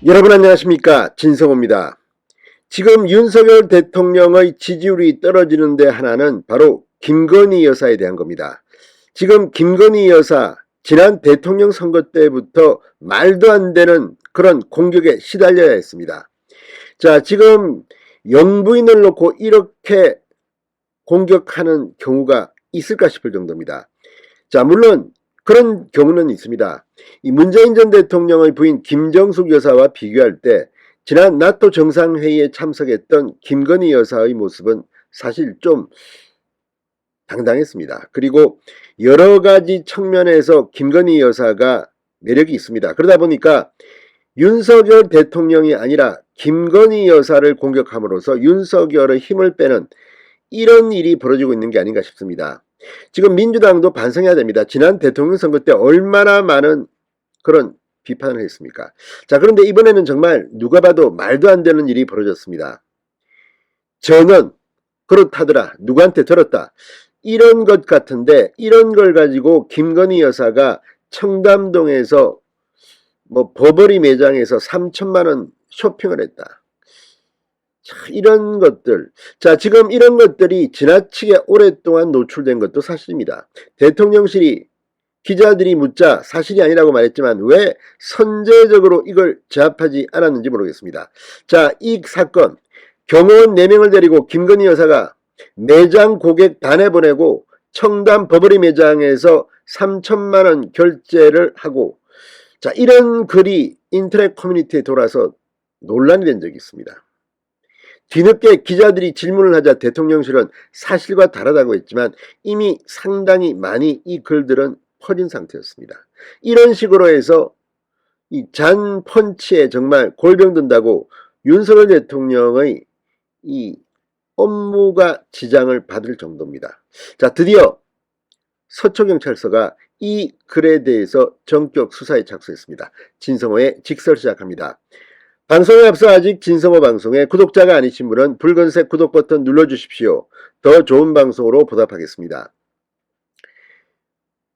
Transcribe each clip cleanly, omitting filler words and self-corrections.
여러분 안녕하십니까, 진성호입니다. 지금 윤석열 대통령의 지지율이 떨어지는 데 하나는 바로 김건희 여사에 대한 겁니다. 지금 김건희 여사 지난 대통령 선거 때부터 말도 안 되는 그런 공격에 시달려야 했습니다. 자, 지금 영부인을 놓고 이렇게 공격하는 경우가 있을까 싶을 정도입니다. 자, 물론 그런 경우는 있습니다. 이 문재인 전 대통령의 부인 김정숙 여사와 비교할 때 지난 나토 정상회의에 참석했던 김건희 여사의 모습은 사실 좀 당당했습니다. 그리고 여러 가지 측면에서 김건희 여사가 매력이 있습니다. 그러다 보니까 윤석열 대통령이 아니라 김건희 여사를 공격함으로써 윤석열의 힘을 빼는 이런 일이 벌어지고 있는 게 아닌가 싶습니다. 지금 민주당도 반성해야 됩니다. 지난 대통령 선거 때 얼마나 많은 그런 비판을 했습니까? 자, 그런데 이번에는 정말 누가 봐도 말도 안 되는 일이 벌어졌습니다. 저는 그렇다더라, 누구한테 들었다, 이런 것 같은데, 이런 걸 가지고 김건희 여사가 청담동에서 버버리 매장에서 3천만 원 쇼핑을 했다. 자, 이런 것들. 자, 지금 이런 것들이 지나치게 오랫동안 노출된 것도 사실입니다. 대통령실이 기자들이 묻자 사실이 아니라고 말했지만 왜 선제적으로 이걸 제압하지 않았는지 모르겠습니다. 자, 이 사건, 경호원 4명을 데리고 김건희 여사가 매장 고객 다 내보내고 청담 버버리 매장에서 3천만 원 결제를 하고, 자, 이런 글이 인터넷 커뮤니티에 돌아서 논란이 된 적이 있습니다. 뒤늦게 기자들이 질문을 하자 대통령실은 사실과 다르다고 했지만 이미 상당히 많이 이 글들은 퍼진 상태였습니다. 이런 식으로 해서 이 잔 펀치에 정말 골병든다고 윤석열 대통령의 이 업무가 지장을 받을 정도입니다. 자, 드디어 서초경찰서가 이 글에 대해서 전격 수사에 착수했습니다. 진성호의 직설 시작합니다. 방송에 앞서 아직 진성호 방송에 구독자가 아니신 분은 붉은색 구독 버튼 눌러주십시오. 더 좋은 방송으로 보답하겠습니다.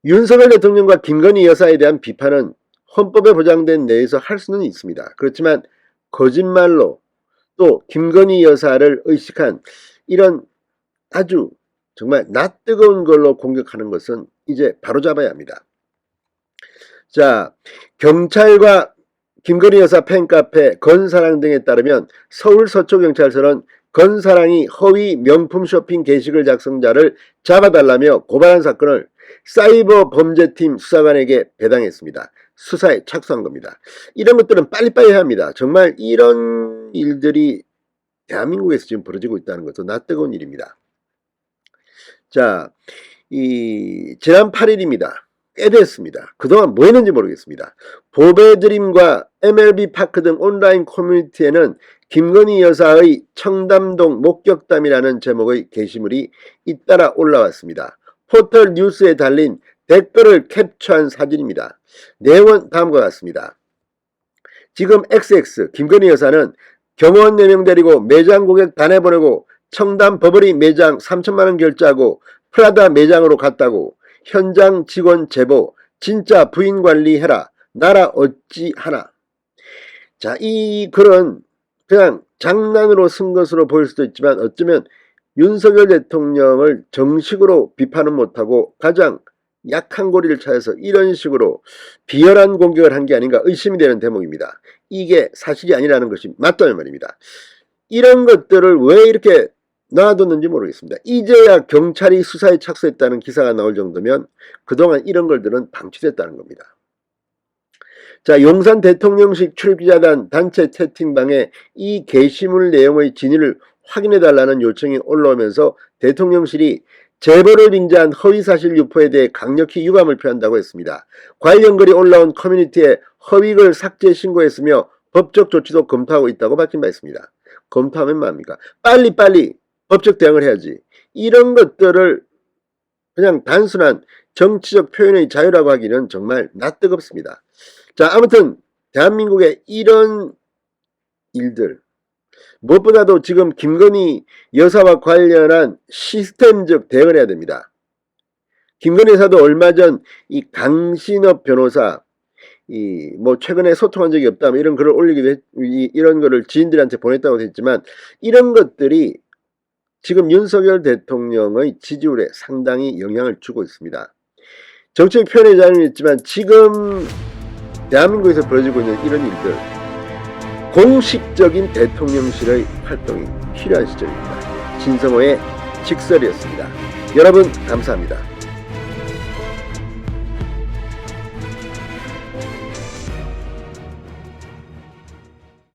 윤석열 대통령과 김건희 여사에 대한 비판은 헌법에 보장된 내에서 할 수는 있습니다. 그렇지만 거짓말로 또 김건희 여사를 의식한 이런 아주 정말 낯뜨거운 걸로 공격하는 것은 이제 바로잡아야 합니다. 자, 경찰과 김건희 여사 팬카페 건사랑 등에 따르면 서울 서초경찰서는 건사랑이 허위 명품 쇼핑 게시글 작성자를 잡아달라며 고발한 사건을 사이버 범죄팀 수사관에게 배당했습니다. 수사에 착수한 겁니다. 이런 것들은 빨리빨리 해야 합니다. 정말 이런 일들이 대한민국에서 지금 벌어지고 있다는 것도 낯뜨거운 일입니다. 자, 지난 8일입니다. 꽤 됐습니다. 그동안 뭐 했는지 모르겠습니다. 보배드림과 MLB파크 등 온라인 커뮤니티에는 김건희 여사의 청담동 목격담이라는 제목의 게시물이 잇따라 올라왔습니다. 포털 뉴스에 달린 댓글을 캡처한 사진입니다. 내용은 다음과 같습니다. 지금 XX 김건희 여사는 경호원 4명 데리고 매장 고객 다 내보내고 청담 버버리 매장 3천만 원 결제하고 프라다 매장으로 갔다고. 현장 직원 제보, 진짜 부인 관리해라, 나라 어찌하나. 자, 이 글은 그냥 장난으로 쓴 것으로 보일 수도 있지만 어쩌면 윤석열 대통령을 정식으로 비판은 못하고 가장 약한 고리를 찾아서 이런 식으로 비열한 공격을 한 게 아닌가 의심이 되는 대목입니다. 이게 사실이 아니라는 것이 맞다는 말입니다. 이런 것들을 왜 이렇게 놔뒀는지 모르겠습니다. 이제야 경찰이 수사에 착수했다는 기사가 나올 정도면 그동안 이런 걸들은 방치됐다는 겁니다. 자, 용산 대통령실 출입기자단 단체 채팅방에 이 게시물 내용의 진위를 확인해달라는 요청이 올라오면서 대통령실이 제보를 빙자한 허위사실 유포에 대해 강력히 유감을 표한다고 했습니다. 관련 글이 올라온 커뮤니티에 허위글 삭제 신고했으며 법적 조치도 검토하고 있다고 밝힌 바 있습니다. 검토하면 뭐합니까? 빨리빨리 법적 대응을 해야지. 이런 것들을 그냥 단순한 정치적 표현의 자유라고 하기는 정말 낯뜨겁습니다. 자, 아무튼 대한민국의 이런 일들, 무엇보다도 지금 김건희 여사와 관련한 시스템적 대응을 해야 됩니다. 김건희 여사도 얼마 전 이 강신업 변호사, 뭐 최근에 소통한 적이 없다 뭐 이런 글을 올리기도 이런 거를 지인들한테 보냈다고 했지만 이런 것들이 지금 윤석열 대통령의 지지율에 상당히 영향을 주고 있습니다. 정치적 표현의 자유는 있지만 지금 대한민국에서 벌어지고 있는 이런 일들, 공식적인 대통령실의 활동이 필요한 시점입니다. 진성호의 직설이었습니다. 여러분 감사합니다.